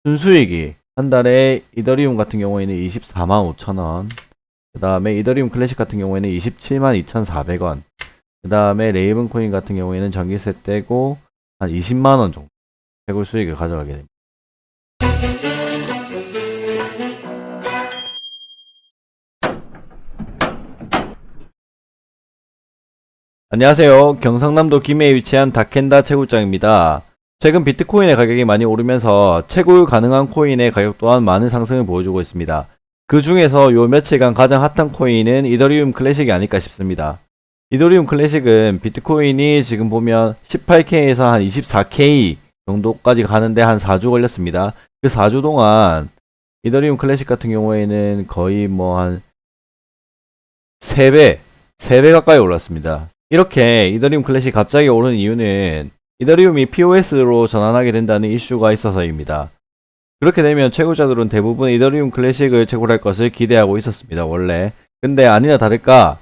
순수익이 한 달에 이더리움 같은 경우에는 245,000원, 그 다음에 이더리움 클래식 같은 경우에는 272,400원, 그 다음에 레이븐 코인 같은 경우에는 전기세 떼고 한 20만원 정도 채굴 수익을 가져가게 됩니다. 안녕하세요. 경상남도 김해에 위치한 다켄다 채굴장입니다. 최근 비트코인의 가격이 많이 오르면서 채굴 가능한 코인의 가격 또한 많은 상승을 보여주고 있습니다. 그 중에서 요 며칠간 가장 핫한 코인은 이더리움 클래식이 아닐까 싶습니다. 이더리움 클래식은 비트코인이 지금 보면 18K에서 한 24K 정도까지 가는데 한 4주 걸렸습니다. 그 4주 동안 이더리움 클래식 같은 경우에는 거의 뭐 한 3배 가까이 올랐습니다. 이렇게 이더리움 클래식 갑자기 오르는 이유는 이더리움이 POS로 전환하게 된다는 이슈가 있어서입니다. 그렇게 되면 채굴자들은 대부분 이더리움 클래식을 채굴할 것을 기대하고 있었습니다. 원래. 근데 아니나 다를까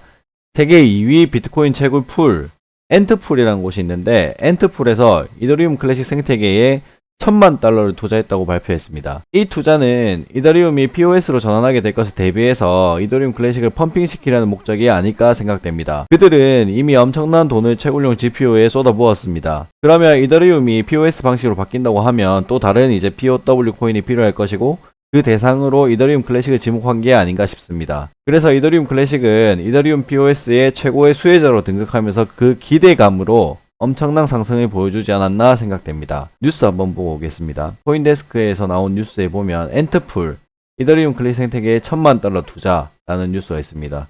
세계 2위 비트코인 채굴 풀 엔트풀이라는 곳이 있는데 엔트풀에서 이더리움 클래식 생태계에 $10,000,000를 투자했다고 발표했습니다. 이 투자는 이더리움이 POS로 전환하게 될 것을 대비해서 이더리움 클래식을 펌핑시키려는 목적이 아닐까 생각됩니다. 그들은 이미 엄청난 돈을 채굴용 GPU에 쏟아부었습니다. 그러면 이더리움이 POS 방식으로 바뀐다고 하면 또 다른 이제 POW 코인이 필요할 것이고 그 대상으로 이더리움 클래식을 지목한 게 아닌가 싶습니다. 그래서 이더리움 클래식은 이더리움 POS의 최고의 수혜자로 등극하면서 그 기대감으로 엄청난 상승을 보여주지 않았나 생각됩니다. 뉴스 한번 보고 오겠습니다. 코인데스크에서 나온 뉴스에 보면 엔트풀 이더리움 클래식 생태계에 $10,000,000 투자라는 뉴스가 있습니다.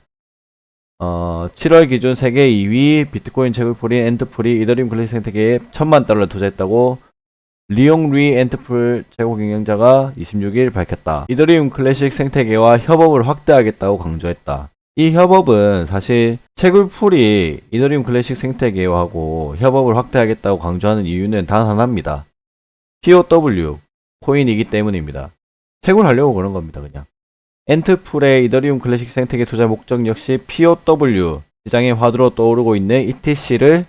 7월 기준 세계 2위 비트코인 채굴풀인 엔트풀이 이더리움 클래식 생태계에 $10,000,000 투자했다고 리옹리 엔트풀 최고 경영자가 26일 밝혔다. 이더리움 클래식 생태계와 협업을 확대하겠다고 강조했다. 이 협업은 사실 채굴풀이 이더리움 클래식 생태계하고 협업을 확대하겠다고 강조하는 이유는 단 하나입니다. POW 코인이기 때문입니다. 채굴하려고 그런 겁니다. 그냥 엔트풀의 이더리움 클래식 생태계 투자 목적 역시 POW 시장의 화두로 떠오르고 있는 ETC를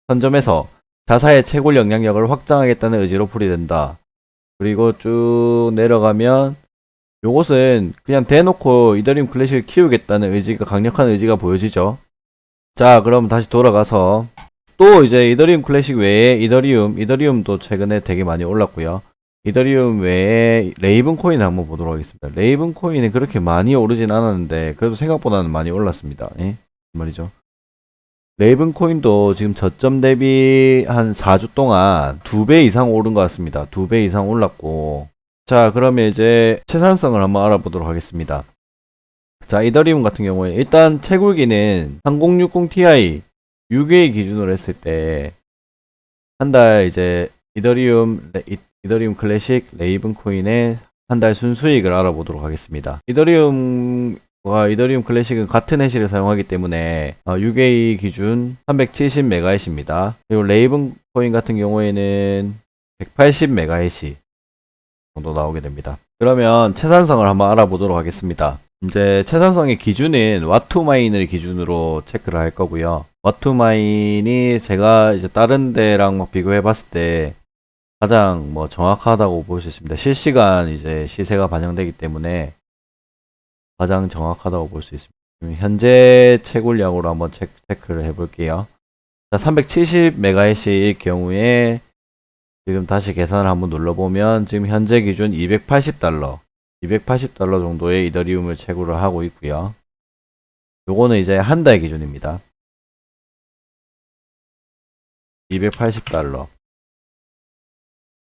선점해서 자사의 채굴 영향력을 확장하겠다는 의지로 풀이된다. 그리고 쭉 내려가면 요것은 그냥 대놓고 이더리움 클래식을 키우겠다는 의지가 강력한 의지가 보여지죠. 자, 그럼 다시 돌아가서 또 이제 이더리움 클래식 외에 이더리움도 최근에 되게 많이 올랐고요. 이더리움 외에 레이븐 코인 한번 보도록 하겠습니다. 레이븐 코인은 그렇게 많이 오르진 않았는데 그래도 생각보다는 많이 올랐습니다. 예? 말이죠. 레이븐 코인도 지금 저점 대비 한 4주 동안 2배 이상 오른 것 같습니다. 2배 이상 올랐고. 자, 그러면 이제 채산성을 한번 알아보도록 하겠습니다. 자, 이더리움 같은 경우에 일단 채굴기는 3060ti 6회 기준으로 했을 때 한 달 이제 이더리움 클래식 레이븐 코인의 한 달 순수익을 알아보도록 하겠습니다. 이더리움과 이더리움 클래식은 같은 해시를 사용하기 때문에 6회 기준 370MHz입니다. 그리고 레이븐 코인 같은 경우에는 180MHz 정도 나오게 됩니다. 그러면 채산성을 한번 알아보도록 하겠습니다. 이제 채산성의 기준은 와투마인을 기준으로 체크를 할 거고요. 와투마인이 제가 이제 다른 데랑 막 비교해 봤을 때 가장 뭐 정확하다고 볼 수 있습니다. 실시간 이제 시세가 반영되기 때문에 가장 정확하다고 볼 수 있습니다. 현재 채굴량으로 한번 체크를 해 볼게요. 370MHz일 경우에 지금 다시 계산을 한번 눌러보면 지금 현재 기준 $280 정도의 이더리움을 채굴을 하고 있고요. 요거는 이제 한 달 기준입니다. $280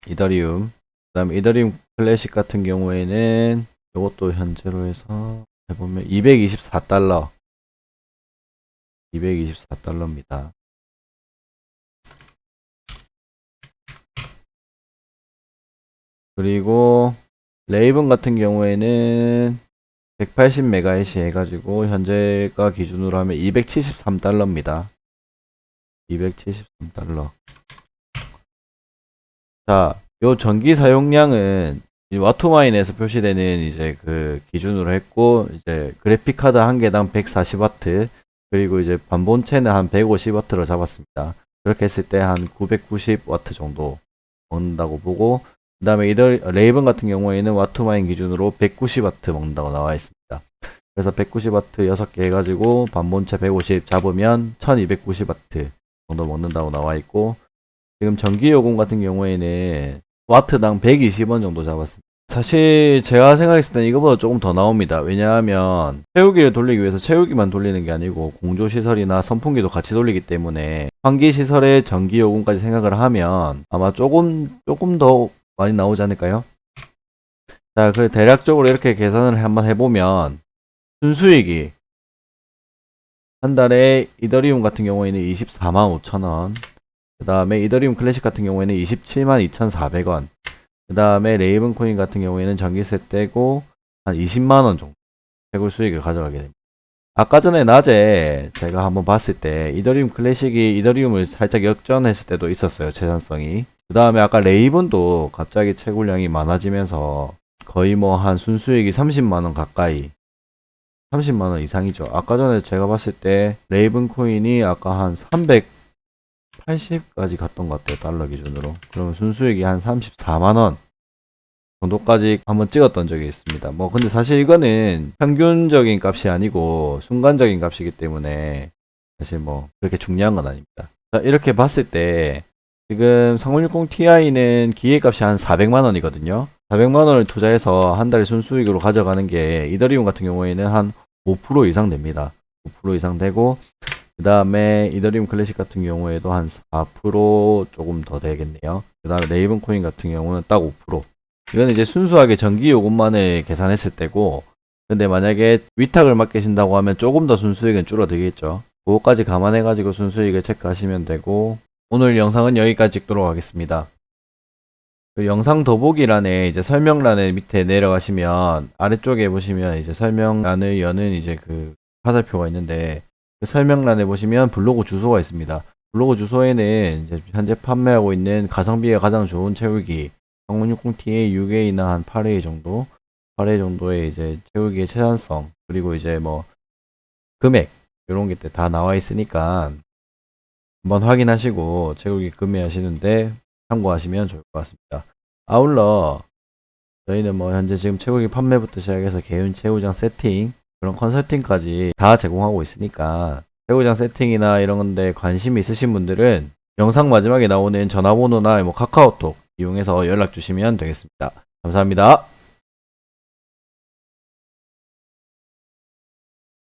이더리움. 그 다음에 이더리움 클래식 같은 경우에는 요것도 현재로 해서 해보면 $224입니다. 그리고 레이븐 같은 경우에는 180MHz 해가지고 현재가 기준으로 하면 $273입니다. $273. 자, 요 전기 사용량은 와투마인에서 표시되는 이제 그 기준으로 했고, 이제 그래픽 카드 한 개당 140W, 그리고 이제 반본체는 한 150W로 잡았습니다. 그렇게 했을 때 한 990W 정도 얻는다고 보고, 그 다음에 레이븐 같은 경우에는 와트마인 기준으로 190W 먹는다고 나와 있습니다. 그래서 190W 6개 해가지고 반본체 150 잡으면 1290W 정도 먹는다고 나와 있고, 지금 전기요금 같은 경우에는 와트당 120원 정도 잡았습니다. 사실 제가 생각했을 땐 이거보다 조금 더 나옵니다. 왜냐하면 채우기를 돌리기 위해서 채우기만 돌리는 게 아니고 공조시설이나 선풍기도 같이 돌리기 때문에 환기시설의 전기요금까지 생각을 하면 아마 조금 더 많이 나오지 않을까요? 자, 그래 대략적으로 이렇게 계산을 한번 해보면 순수익이 한 달에 이더리움 같은 경우에는 24만 5천원, 그 다음에 이더리움 클래식 같은 경우에는 27만 2,400원, 그 다음에 레이븐 코인 같은 경우에는 전기세 떼고 한 20만원 정도 채굴 수익을 가져가게 됩니다. 아까 전에 낮에 제가 한번 봤을 때 이더리움 클래식이 이더리움을 살짝 역전했을 때도 있었어요. 재산성이. 그 다음에 아까 레이븐도 갑자기 채굴량이 많아지면서 거의 뭐 한 순수익이 30만원 가까이, 30만원 이상이죠. 아까 전에 제가 봤을 때 레이븐 코인이 아까 한 380까지 갔던 것 같아요. 달러 기준으로. 그러면 순수익이 한 34만원 정도까지 한번 찍었던 적이 있습니다. 뭐 근데 사실 이거는 평균적인 값이 아니고 순간적인 값이기 때문에 사실 뭐 그렇게 중요한 건 아닙니다. 자, 이렇게 봤을 때 지금 3060 Ti는 기계값이 한 400만원이거든요. 400만원을 투자해서 한 달에 순수익으로 가져가는 게 이더리움 같은 경우에는 한 5% 이상 됩니다. 5% 이상 되고, 그 다음에 이더리움 클래식 같은 경우에도 한 4% 조금 더 되겠네요. 그 다음에 레이븐 코인 같은 경우는 딱 5%. 이건 이제 순수하게 전기 요금만을 계산했을 때고, 근데 만약에 위탁을 맡기신다고 하면 조금 더 순수익은 줄어들겠죠. 그거까지 감안해가지고 순수익을 체크하시면 되고, 오늘 영상은 여기까지 찍도록 하겠습니다. 그 영상 더보기란에 이제 설명란에 밑에 내려가시면 아래쪽에 보시면 이제 설명란을 여는 이제 그 화살표가 있는데, 그 설명란에 보시면 블로그 주소가 있습니다. 블로그 주소에는 이제 현재 판매하고 있는 가성비가 가장 좋은 채우기 3060T의 6A나 한 8A 정도, 8A 정도의 이제 채우기의 최단성, 그리고 이제 뭐 금액 이런 게 다 나와 있으니까 한번 확인하시고 채우기 구매하시는데 참고하시면 좋을 것 같습니다. 아울러 저희는 뭐 현재 지금 채우기 판매부터 시작해서 개인 채우장 세팅, 그런 컨설팅까지 다 제공하고 있으니까 채우장 세팅이나 이런 건데 관심이 있으신 분들은 영상 마지막에 나오는 전화번호나 뭐 카카오톡 이용해서 연락 주시면 되겠습니다. 감사합니다.